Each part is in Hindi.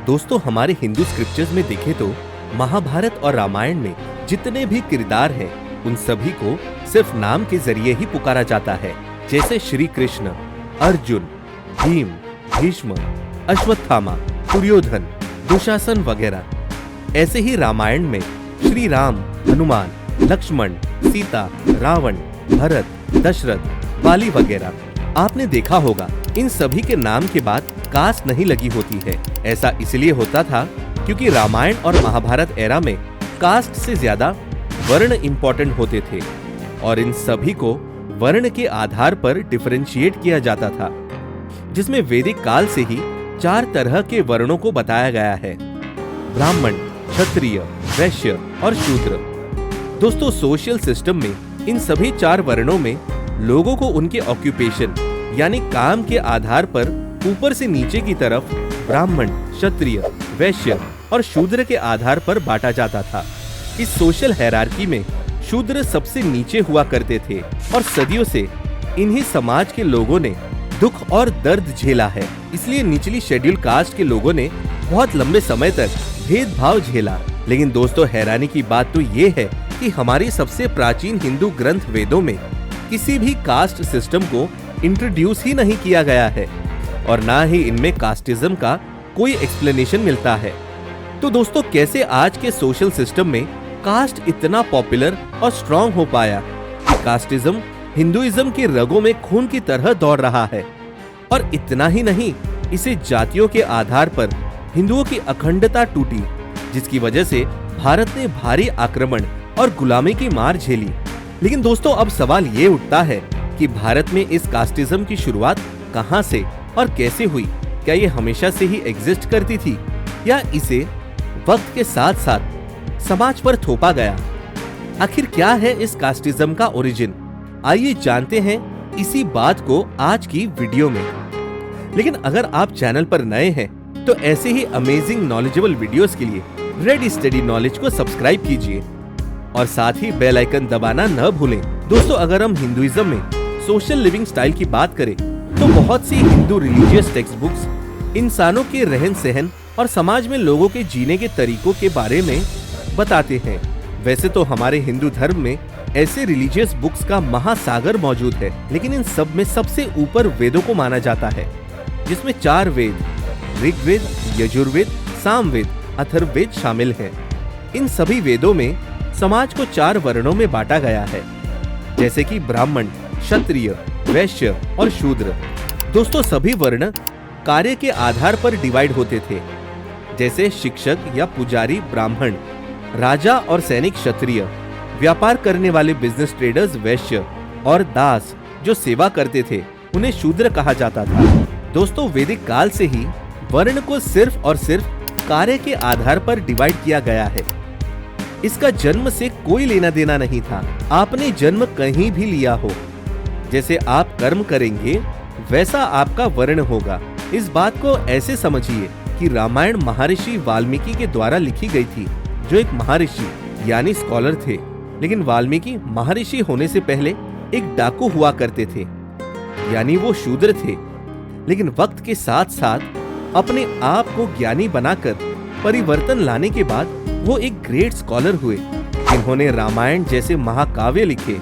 दोस्तों, हमारे हिंदू स्क्रिप्चर्स में देखें तो महाभारत और रामायण में जितने भी किरदार हैं, उन सभी को सिर्फ नाम के जरिए ही पुकारा जाता है। जैसे श्री कृष्ण, अर्जुन, भीम, भीष्म, अश्वत्थामा, दुर्योधन, दुशासन वगैरह। ऐसे ही रामायण में श्री राम, हनुमान, लक्ष्मण, सीता, रावण, भरत, दशरथ, बाली वगैरह। आपने देखा होगा इन सभी के नाम के बाद कास्ट नहीं लगी होती है। ऐसा इसलिए होता था क्योंकि रामायण और महाभारत एरा में कास्ट से ज्यादा वर्ण इंपॉर्टेंट होते थे और इन सभी को वर्ण के आधार पर डिफरेंशिएट किया जाता था, जिसमें वैदिक काल से ही 4 तरह के वर्णों को बताया गया है: ब्राह्मण, क्षत्रिय, वैश्य और शूद्र। दोस्तों, सोशल सिस्टम में इन सभी 4 वर्णों में लोगों को उनके ऑक्यूपेशन यानी काम के आधार पर ऊपर से नीचे की तरफ ब्राह्मण, क्षत्रिय, वैश्य और शूद्र के आधार पर बांटा जाता था। इस सोशल हायरार्की में शूद्र सबसे नीचे हुआ करते थे और सदियों से इन्हीं समाज के लोगों ने दुख और दर्द झेला है। इसलिए निचली शेड्यूल कास्ट के लोगों ने बहुत लंबे समय तक भेदभाव झेला। लेकिन दोस्तों, हैरानी की बात तो ये है कि हमारी सबसे प्राचीन हिंदू ग्रंथ वेदों में किसी भी कास्ट सिस्टम को इंट्रोड्यूस ही नहीं किया गया है और ना ही इनमें कास्टिज्म का कोई एक्सप्लेनेशन मिलता है। तो दोस्तों, कैसे आज के सोशल सिस्टम में कास्ट इतना पॉपुलर और स्ट्रॉन्ग हो पाया कि कास्टिज्म हिंदुइज्म के रगों में खून की तरह दौड़ रहा है। और इतना ही नहीं, इसे जातियों के आधार पर हिंदुओं की अखंडता टूटी, जिसकी वजह से भारत ने भारी आक्रमण और गुलामी की मार झेली। लेकिन दोस्तों, अब सवाल ये उठता है कि भारत में इस कास्टिज्म की शुरुआत कहां से और कैसे हुई? क्या ये हमेशा से ही एग्जिस्ट करती थी या इसे वक्त के साथ साथ समाज पर थोपा गया? आखिर क्या है इस कास्टिज्म का ओरिजिन? आइए जानते हैं इसी बात को आज की वीडियो में। लेकिन अगर आप चैनल पर नए हैं तो ऐसे ही अमेजिंग नॉलेजेबल वीडियोस के लिए रेडी स्टडी नॉलेज को सब्सक्राइब कीजिए और साथ ही बेल आइकन दबाना न भूलें। दोस्तों, अगर हम हिंदुइज्म में सोशल लिविंग स्टाइल की बात करें तो बहुत सी हिंदू रिलीजियस टेक्स्ट बुक्स इंसानों के रहन सहन और समाज में लोगों के जीने के तरीकों के बारे में बताते हैं। वैसे तो हमारे हिंदू धर्म में ऐसे रिलीजियस बुक्स का महासागर मौजूद है, लेकिन इन सब में सबसे ऊपर वेदों को माना जाता है, जिसमें 4 वेद ऋग्वेद, यजुर्वेद, सामवेद, अथर्ववेद शामिल हैं। इन सभी वेदों में समाज को 4 वर्णों में बांटा गया है, जैसे कि ब्राह्मण, क्षत्रिय, वैश्य और शूद्र। दोस्तों, सभी वर्ण कार्य के आधार पर डिवाइड होते थे, जैसे शिक्षक या पुजारी ब्राह्मण, राजा और सैनिक क्षत्रिय, व्यापार करने वाले बिजनेस ट्रेडर्स वैश्य और दास जो सेवा करते थे उन्हें शूद्र कहा जाता था। दोस्तों, वैदिक काल से ही वर्ण को सिर्फ और सिर्फ कार्य के आधार पर डिवाइड किया गया है। इसका जन्म से कोई लेना देना नहीं था। आपने जन्म कहीं भी लिया हो, जैसे आप कर्म करेंगे वैसा आपका वर्ण होगा। इस बात को ऐसे समझिए कि रामायण महर्षि वाल्मीकि के द्वारा लिखी गई थी, जो एक महर्षि यानी स्कॉलर थे। लेकिन वाल्मीकि महर्षि होने से पहले एक डाकू हुआ करते थे, यानी वो शूद्र थे। लेकिन वक्त के साथ साथ अपने आप को ज्ञानी बनाकर परिवर्तन लाने के बाद वो एक ग्रेट स्कॉलर हुए, जिन्होंने रामायण जैसे महाकाव्य लिखे।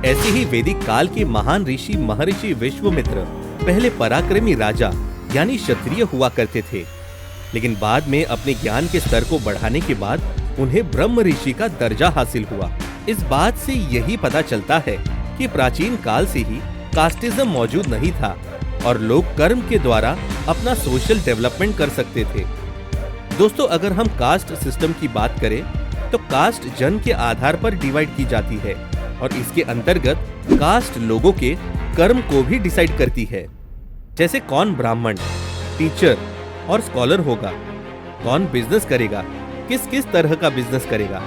ऐसे ही वैदिक काल के महान ऋषि महर्षि विश्वामित्र पहले पराक्रमी राजा यानी क्षत्रिय हुआ करते थे, लेकिन बाद में अपने ज्ञान के स्तर को बढ़ाने के बाद उन्हें ब्रह्म ऋषि का दर्जा हासिल हुआ। इस बात से यही पता चलता है कि प्राचीन काल से ही कास्टिज्म मौजूद नहीं था और लोग कर्म के द्वारा अपना सोशल डेवलपमेंट कर सकते थे। दोस्तों, अगर हम कास्ट सिस्टम की बात करें तो कास्ट जन्म के आधार पर डिवाइड की जाती है और इसके अंतर्गत कास्ट लोगों के कर्म को भी डिसाइड करती है, जैसे कौन ब्राह्मण, टीचर और स्कॉलर होगा, कौन बिजनेस करेगा, किस किस तरह का बिजनेस करेगा,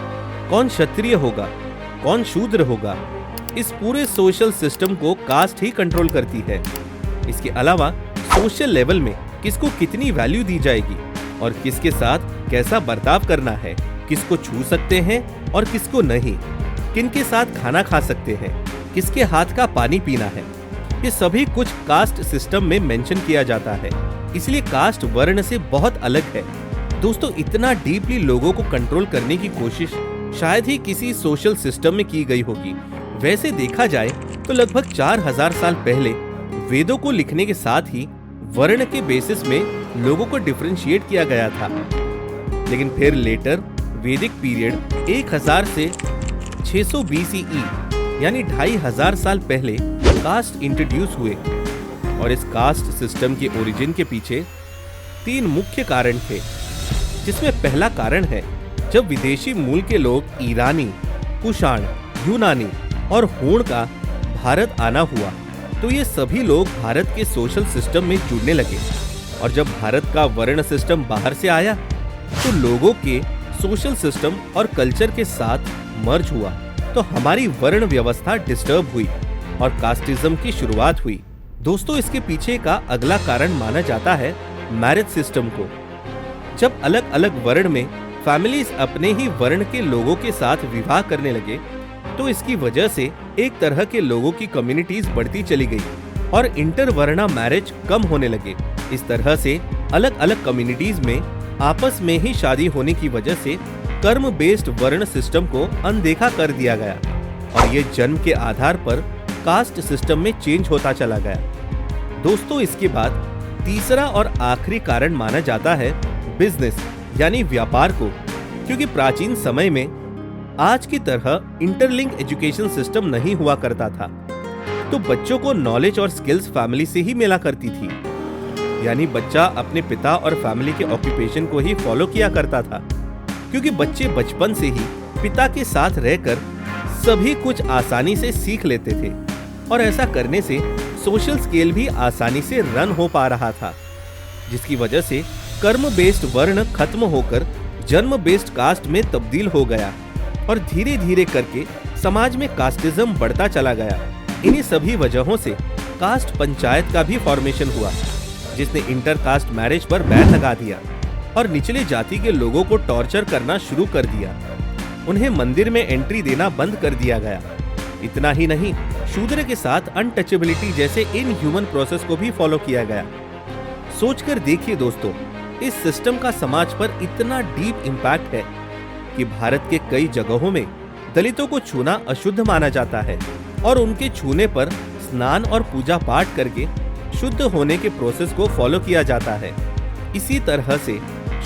कौन क्षत्रिय होगा, कौन शूद्र होगा। इस पूरे सोशल सिस्टम को कास्ट ही कंट्रोल करती है। इसके अलावा सोशल लेवल में किसको कितनी वैल्यू दी जाएगी और किसके साथ कैसा बर्ताव करना है, किसको छू सकते हैं और किसको नहीं, किनके साथ खाना खा सकते हैं, किसके हाथ का पानी पीना है, ये सभी कुछ कास्ट सिस्टम में मेंशन किया जाता है। इसलिए कास्ट वर्ण से बहुत अलग है दोस्तों, इतना डीपली लोगों को कंट्रोल करने की कोशिश शायद ही किसी सोशल सिस्टम में की गई होगी। वैसे देखा जाए तो लगभग 4000 साल पहले वेदों को लिखने के साथ ही वर्ण के बेसिस में लोगों को डिफरेंशिएट किया गया था। लेकिन फिर लेटर वैदिक पीरियड 1000 से 600 BCE यानी 2500 साल पहले कास्ट इंट्रोड्यूस हुए। और इस कास्ट सिस्टम के ओरिजिन के पीछे 3 मुख्य कारण थे, जिसमें पहला कारण है जब विदेशी मूल के लोग ईरानी, कुषाण, यूनानी और हूण का भारत आना हुआ तो ये सभी लोग भारत के सोशल सिस्टम में जुड़ने लगे। और जब भारत का वर्ण सिस्टम बाहर से आया तो लोगों के सोशल सिस्टम और कल्चर के साथ मर्ज हुआ, तो हमारी वर्ण व्यवस्था डिस्टर्ब हुई और कास्टिज्म की शुरुआत हुई। दोस्तों, इसके पीछे का अगला कारण माना जाता है मैरिज सिस्टम को। जब अलग अलग वर्ण में फैमिलीज अपने ही वर्ण के लोगों के साथ विवाह करने लगे तो इसकी वजह से एक तरह के लोगों की कम्युनिटीज बढ़ती चली गई और इंटरवर्णा मैरिज कम होने लगे। इस तरह से अलग अलग कम्युनिटीज में आपस में ही शादी होने की वजह से कर्म बेस्ड वर्ण सिस्टम को अनदेखा कर दिया गया और ये जन्म के आधार पर कास्ट सिस्टम में चेंज होता चला गया। दोस्तों, इसके बाद तीसरा और आखिरी कारण माना जाता है बिजनेस यानी व्यापार को, क्योंकि प्राचीन समय में आज की तरह इंटरलिंक एजुकेशन सिस्टम नहीं हुआ करता था, तो बच्चों को नॉलेज और स्किल्स फैमिली से ही मिला करती थी। यानी बच्चा अपने पिता और फैमिली के ऑक्यूपेशन को ही फॉलो किया करता था, क्योंकि बच्चे बचपन से ही पिता के साथ रहकर सभी कुछ आसानी से सीख लेते थे और ऐसा करने से सोशल स्केल भी आसानी से रन हो पा रहा था, जिसकी वजह से कर्म बेस्ड वर्ण खत्म होकर जन्म बेस्ड कास्ट में तब्दील हो गया और धीरे धीरे करके समाज में कास्टिज्म बढ़ता चला गया। इन्हीं सभी वजहों से कास्ट पंचायत का भी फॉर्मेशन हुआ, जिसने इंटर कास्ट मैरिज पर बैन लगा दिया और निचले जाति के लोगों को टॉर्चर करना शुरू कर दिया। उन्हें मंदिर में एंट्री देना बंद कर दिया गया। इतना ही नहीं, शूद्र के साथ अनटचेबिलिटी जैसे इनह्यूमन प्रोसेस को भी फॉलो किया गया। सोचकर देखिए दोस्तों, इस सिस्टम का समाज पर इतना डीप इम्पैक्ट है कि भारत के कई जगहों में दलितों को छूना अशुद्ध माना जाता है और उनके छूने पर स्नान और पूजा पाठ करके शुद्ध होने के प्रोसेस को फॉलो किया जाता है। इसी तरह से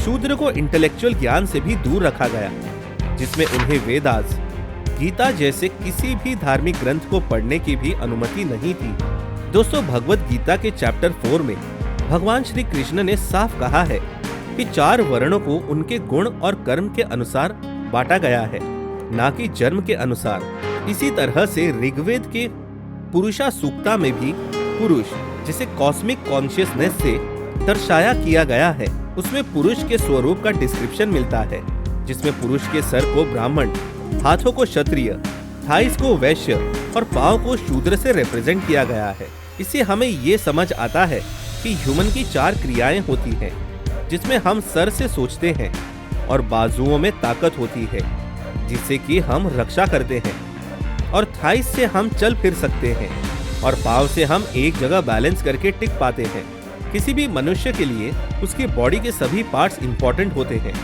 शूद्र को इंटेलेक्चुअल ज्ञान से भी दूर रखा गया, जिसमें उन्हें वेदास, गीता जैसे किसी भी धार्मिक ग्रंथ को पढ़ने की भी अनुमति नहीं थी। दोस्तों, भगवत गीता के चैप्टर 4 में भगवान श्री कृष्ण ने साफ कहा है कि 4 वर्णों को उनके गुण और कर्म के अनुसार बांटा गया है, ना कि जन्म के अनुसार। इसी तरह से ऋग्वेद के पुरुषा सूक्ता में भी पुरुष, जिसे कॉस्मिक कॉन्शियसनेस से दर्शाया किया गया है, उसमें पुरुष के स्वरूप का डिस्क्रिप्शन मिलता है, जिसमें पुरुष के सर को ब्राह्मण, हाथों को क्षत्रिय, थाइस को वैश्य और पांव को शूद्र से रिप्रेजेंट किया गया है। इससे हमें ये समझ आता है कि ह्यूमन की 4 क्रियाएं होती हैं, जिसमें हम सर से सोचते हैं और बाजुओं में ताकत होती है जिससे कि हम रक्षा करते हैं, और थाइस से हम चल फिर सकते हैं और पांव से हम एक जगह बैलेंस करके टिक पाते हैं। किसी भी मनुष्य के लिए उसकी बॉडी के सभी पार्ट्स इंपॉर्टेंट होते हैं,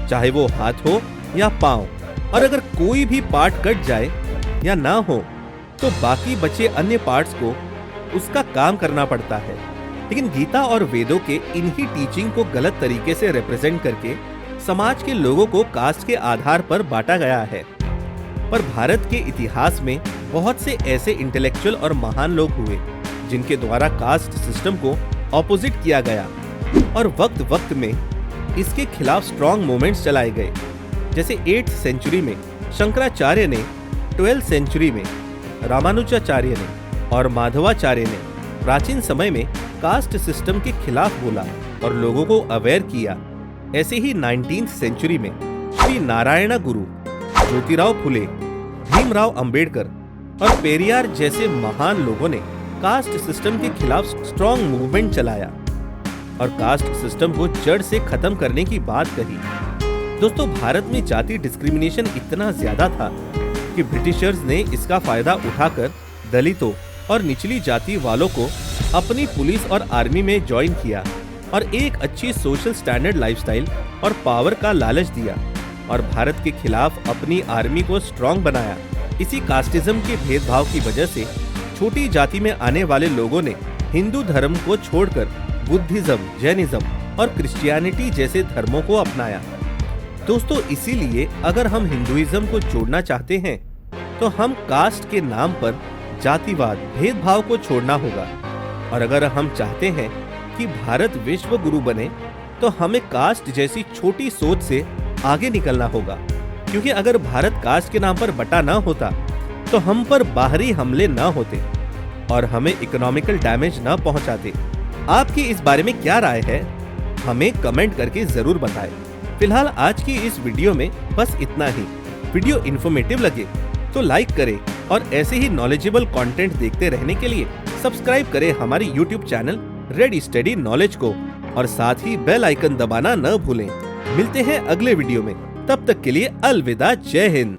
चाहे वो हाथ हो या पांव, और अगर कोई भी पार्ट कट जाए या ना हो तो बाकी बचे अन्य पार्ट्स को उसका काम करना पड़ता है। लेकिन गीता और वेदों के इन्हीं टीचिंग को गलत तरीके से रिप्रेजेंट करके समाज के लोगों को कास्ट के आधार पर बांटा गया है। पर भारत के इतिहास में बहुत से ऐसे इंटेलेक्चुअल और महान लोग हुए जिनके द्वारा कास्ट सिस्टम को ऑपोजिट किया गया और वक्त वक्त में इसके खिलाफ स्ट्रॉन्ग मूवमेंट्स चलाए गए। जैसे 8th सेंचुरी में शंकराचार्य ने, 12th सेंचुरी में रामानुजाचार्य ने और माधवाचार्य ने प्राचीन समय में कास्ट सिस्टम के खिलाफ बोला और लोगों को अवेयर किया। ऐसे ही 19th सेंचुरी में श्री नारायण गुरु, ज्योतिराव फुले, भीमराव अंबेडकर और पेरियार जैसे महान लोगों ने कास्ट सिस्टम के खिलाफ स्ट्रॉन्ग मूवमेंट चलाया और कास्ट सिस्टम को जड़ से खत्म करने की बात कही। दोस्तों, भारत में जाति डिस्क्रिमिनेशन इतना ज्यादा था कि ब्रिटिशर्स ने इसका फायदा उठाकर दलितों और निचली जाति वालों को अपनी पुलिस और आर्मी में ज्वाइन किया और एक अच्छी सोशल स्टैंडर्ड लाइफस्टाइल और पावर का लालच दिया और भारत के खिलाफ अपनी आर्मी को स्ट्रांग बनाया। इसी कास्टिज्म के भेदभाव की वजह से छोटी जाति में आने वाले लोगों ने हिंदू धर्म को छोड़कर बुद्धिज्म, जैनिज्म और क्रिश्चियनिटी जैसे धर्मों को अपनाया। दोस्तों, इसीलिए अगर हम हिंदुइज्म को छोड़ना चाहते हैं तो हम कास्ट के नाम पर जातिवाद, भेदभाव को छोड़ना होगा। और अगर हम चाहते हैं कि भारत विश्व गुरु बने तो हमें कास्ट जैसी छोटी सोच से आगे निकलना होगा, क्योंकि अगर भारत कास्ट के नाम पर बटा ना होता तो हम पर बाहरी हमले ना होते और हमें इकोनॉमिकल डैमेज ना पहुंचाते। आपकी इस बारे में क्या राय है, हमें कमेंट करके जरूर बताएं। फिलहाल आज की इस वीडियो में बस इतना ही। वीडियो इन्फॉर्मेटिव लगे तो लाइक करें और ऐसे ही नॉलेजेबल कंटेंट देखते रहने के लिए सब्सक्राइब करें हमारी YouTube channel ready steady knowledge को और साथ ही बेल आइकन दबाना न भूलें। मिलते हैं अगले वीडियो में, तब तक के लिए अलविदा, जय हिंद।